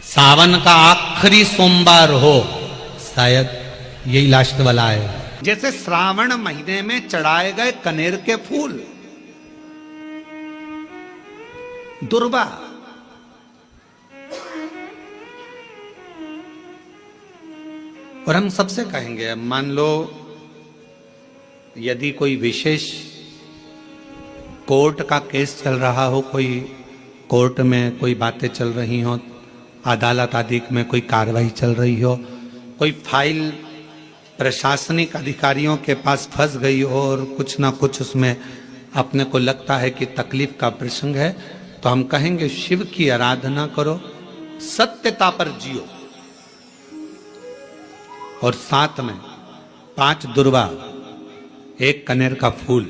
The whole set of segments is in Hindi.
सावन का आखिरी सोमवार हो, शायद यही लास्ट वाला है। जैसे श्रावण महीने में चढ़ाए गए कनेर के फूल, दुर्वा, और हम सबसे कहेंगे, अब मान लो यदि कोई विशेष कोर्ट का केस चल रहा हो, कोई कोर्ट में कोई बातें चल रही हो, अदालत आदि में कोई कार्रवाई चल रही हो, कोई फाइल प्रशासनिक अधिकारियों के पास फंस गई हो और कुछ ना कुछ उसमें अपने को लगता है कि तकलीफ का प्रसंग है, तो हम कहेंगे शिव की आराधना करो, सत्यता पर जियो, और साथ में 5 दुर्वा, 1 कनेर का फूल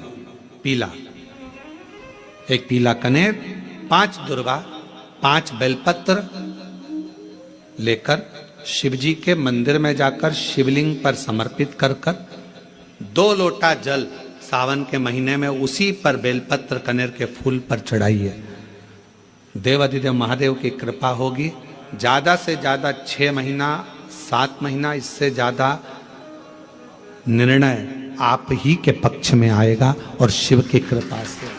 पीला, 1 पीला कनेर, 5 दुर्वा, 5 बेलपत्र लेकर शिव जी के मंदिर में जाकर शिवलिंग पर समर्पित कर 2 लोटा जल सावन के महीने में उसी पर बेलपत्र कनेर के फूल पर चढ़ाइए। देवाधिदेव महादेव की कृपा होगी। ज्यादा से ज्यादा 6 महीना 7 महीना, इससे ज्यादा निर्णय आप ही के पक्ष में आएगा और शिव की कृपा से।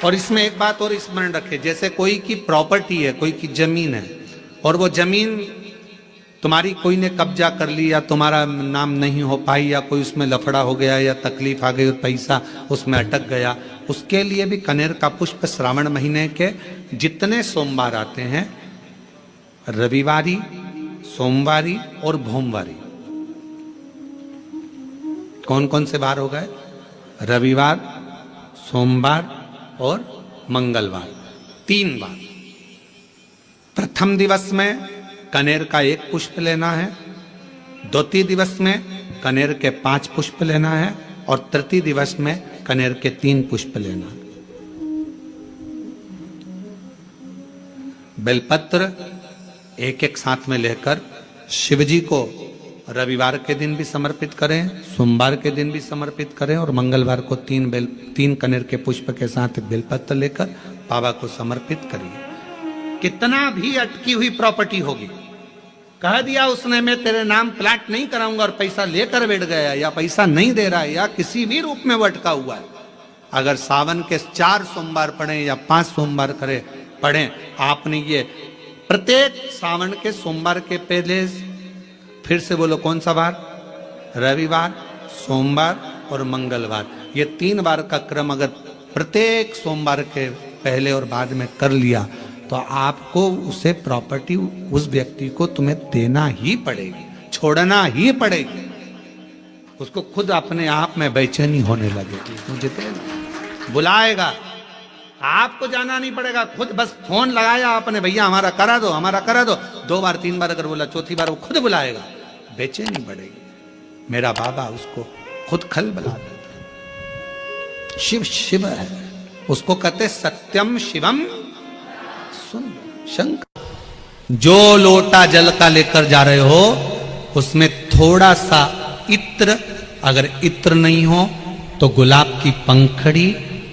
और इसमें एक बात और स्मरण रखें, जैसे कोई की प्रॉपर्टी है, कोई की जमीन है, और वो जमीन तुम्हारी कोई ने कब्जा कर ली या तुम्हारा नाम नहीं हो पाई या कोई उसमें लफड़ा हो गया या तकलीफ आ गई और पैसा उसमें अटक गया, उसके लिए भी कनेर का पुष्प श्रावण महीने के जितने सोमवार आते हैं, रविवारी, सोमवारी और भोमवारी, कौन कौन से बार हो गए? रविवार, सोमवार और मंगलवार, 3 बार। प्रथम दिवस में कनेर का 1 पुष्प लेना है, द्वितीय दिवस में कनेर के 5 पुष्प लेना है, और तृतीय दिवस में कनेर के 3 पुष्प लेना है। बेलपत्र 1-1 साथ में लेकर शिव जी को रविवार के दिन भी समर्पित करें, सोमवार के दिन भी समर्पित करें, और मंगलवार को 3 कनेर के पुष्प के साथ बेलपत्र लेकर बाबा को समर्पित करिए। कितना भी अटकी हुई प्रॉपर्टी होगी, कह दिया उसने मैं तेरे नाम प्लाट नहीं कराऊंगा और पैसा लेकर बैठ गया, या पैसा नहीं दे रहा है, या किसी भी रूप में वो अटका हुआ है, अगर सावन के 4 सोमवार पढ़े या 5 सोमवार पढ़े, आपने ये प्रत्येक सावन के सोमवार के पहले, फिर से बोलो कौन सा बार? रविवार, सोमवार और मंगलवार, ये 3 बार का क्रम अगर प्रत्येक सोमवार के पहले और बाद में कर लिया, तो आपको उसे प्रॉपर्टी उस व्यक्ति को तुम्हें देना ही पड़ेगी, छोड़ना ही पड़ेगी। उसको खुद अपने आप में बेचैनी होने लगेगी, मुझे बुलाएगा, आपको जाना नहीं पड़ेगा, खुद बस फोन लगाया आपने, भैया हमारा करा दो, हमारा करा दो, 2 बार 3 बार अगर बोला, 4थी बार वो खुद बुलाएगा, बेचैनी बढ़ेगी। मेरा बाबा उसको खुद खल बुला देता। शिव शिव है, उसको कहते सत्यम शिवम शंकर। जो लोटा जल का लेकर जा रहे हो उसमें थोड़ा सा इत्र, अगर इत्र नहीं हो तो गुलाब की पंखड़ी,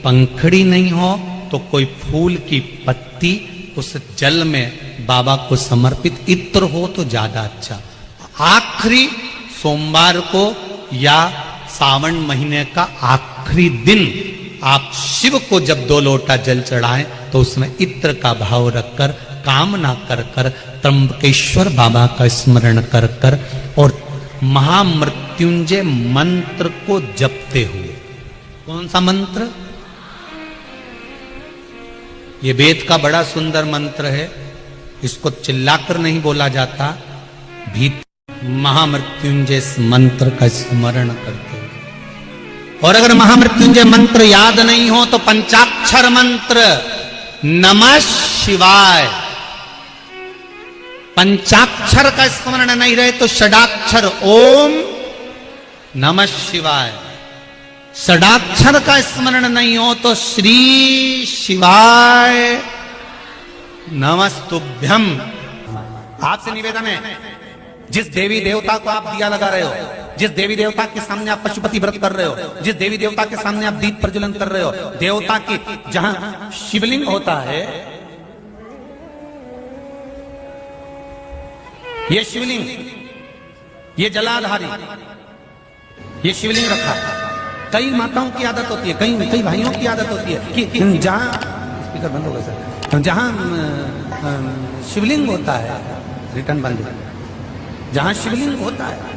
पंखड़ी नहीं हो तो कोई फूल की पत्ती उस जल में बाबा को समर्पित, इत्र हो तो ज्यादा अच्छा। आखिरी सोमवार को या सावन महीने का आखिरी दिन आप शिव को जब 2 लोटा जल चढ़ाएं तो उसमें इत्र का भाव रखकर, कामना कर कर, त्र्यंबकेश्वर बाबा का स्मरण कर कर और महामृत्युंजय मंत्र को जपते हुए। कौन सा मंत्र? ये वेद का बड़ा सुंदर मंत्र है, इसको चिल्लाकर नहीं बोला जाता, भीतर महामृत्युंजय मंत्र का स्मरण करते हुए। और अगर महामृत्युंजय मंत्र याद नहीं हो तो पंचाक्षर मंत्र नमः शिवाय, पंचाक्षर का स्मरण नहीं रहे तो षडाक्षर ओम नमः शिवाय, षडाक्षर का स्मरण नहीं हो तो श्री शिवाय नमस्तुभ्यम। आपसे निवेदन है, जिस देवी देवता को आप दिया लगा रहे हो, जिस देवी देवता के सामने आप पशुपति व्रत कर रहे हो, जिस देवी देवता के सामने आप दीप प्रज्वलन कर रहे हो, देवता की जहां शिवलिंग होता है ये शिवलिंग, ये जलाधारी, ये शिवलिंग रखा। कई माताओं की आदत होती है, कई भाइयों की आदत होती है कि जहां, स्पीकर बंद होगा सर, जहां शिवलिंग होता है, रिटर्न बंद, जहां शिवलिंग होता है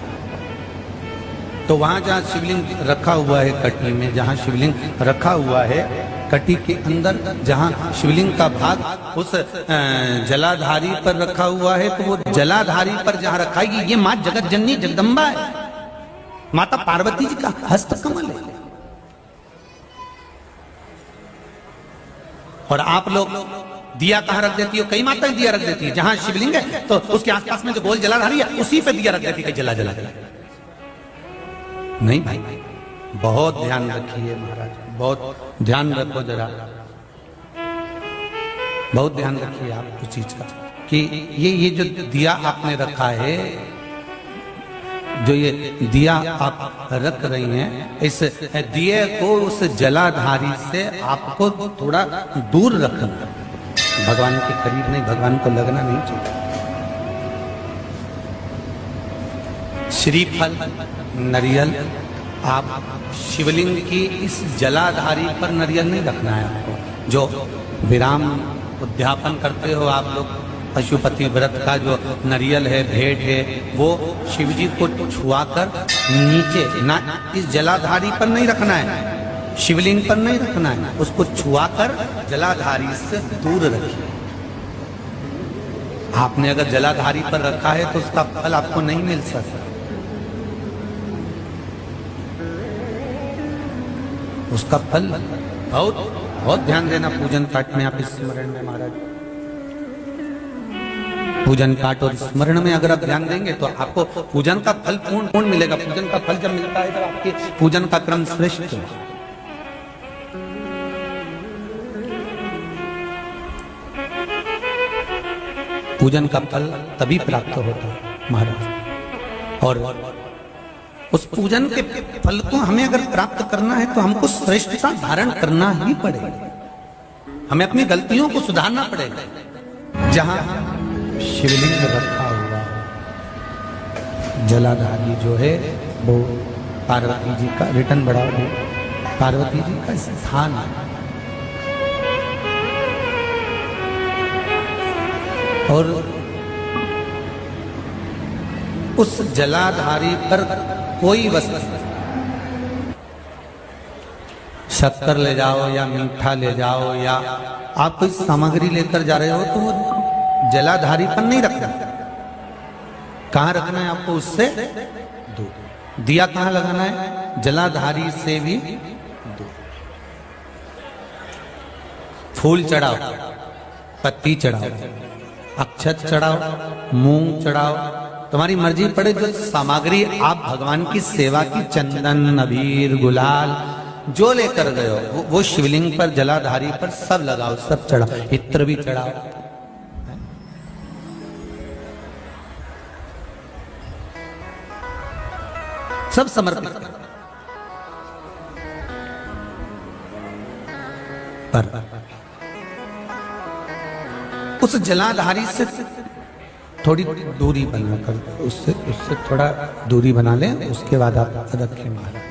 तो वहां जहां शिवलिंग रखा हुआ है कटी में, जहां शिवलिंग रखा हुआ है कटी के अंदर, जहां शिवलिंग का भाग उस जलाधारी पर रखा हुआ है, तो वो जलाधारी पर जहां रखा है, ये मां जगत जननी जगदम्बा है, माता पार्वती जी का हस्त कमल है। और आप लोग दिया कहां रख देती हो? कई माताएं दिया रख देती है, जहां शिवलिंग है तो उसके आसपास में जो गोल जलाधारी है उसी पे दिया रख देती है, जला जला जला। नहीं भाई, बहुत ध्यान रखिए महाराज, बहुत ध्यान रखो जरा, बहुत ध्यान रखिए आप उस चीज का कि ये जो दिया आपने रखा है, जो ये दिया आप रख रही हैं, इस दिए को उस जलाधारी से आपको थोड़ा दूर रखना, भगवान के करीब नहीं, भगवान को लगना नहीं चाहिए। श्रीफल, नरियल, आप शिवलिंग की इस जलाधारी पर नरियल नहीं रखना है आपको। जो विराम उद्यापन करते हो आप लोग, पशुपति व्रत का जो नरियल है, भेंट है, वो शिव जी को छुआकर नीचे ना, इस जलाधारी पर नहीं रखना है, शिवलिंग पर नहीं रखना है, उसको छुआकर जलाधारी से दूर रखिए। आपने अगर जलाधारी पर रखा है तो उसका फल आपको नहीं मिल सकता, उसका फल बहुत बहुत ध्यान देना। पूजन पाठ में आप स्मरण में महाराज, पूजन पाठ और स्मरण में अगर आप ध्यान देंगे तो आपको पूजन का फल पूर्ण मिलेगा। पूजन का फल जब मिलता है जब आपके पूजन का क्रम श्रेष्ठ है। पूजन का फल तभी प्राप्त होता है महाराज, और उस पूजन के फल को हमें अगर प्राप्त करना है तो हमको श्रेष्ठता धारण करना ही पड़ेगा, हमें अपनी गलतियों को सुधारना पड़ेगा। जहां शिवलिंग रखा हुआ जलाधारी जो है वो पार्वती जी का, रिटर्न बढ़ाओ, पार्वती जी का स्थान है। और उस जलाधारी पर कोई वस्तु, शक्कर ले जाओ या मीठा ले जाओ या आप कोई सामग्री लेकर जा रहे हो तो वो जलाधारी पर नहीं रखना। कहां रखना है आपको? उससे दूर। दिया कहां लगाना है? जलाधारी से भी दूर। फूल चढ़ाओ, पत्ती चढ़ाओ, अक्षत चढ़ाओ, मूंग चढ़ाओ, तुम्हारी मर्जी पड़े। जो सामग्री आप भगवान की सेवा की, चंदन, अबीर, गुलाल जो लेकर गए हो वो शिवलिंग पर, जलाधारी पर सब लगाओ, सब चढ़ाओ, इत्र भी चढ़ाओ। सब समर्पित करो। पर उस जलाधारी से थोड़ी दूरी बनाकर, उससे थोड़ा दूरी बना लें, उसके बाद आप रखें महाराज।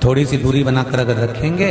थोड़ी सी दूरी बनाकर अगर रखेंगे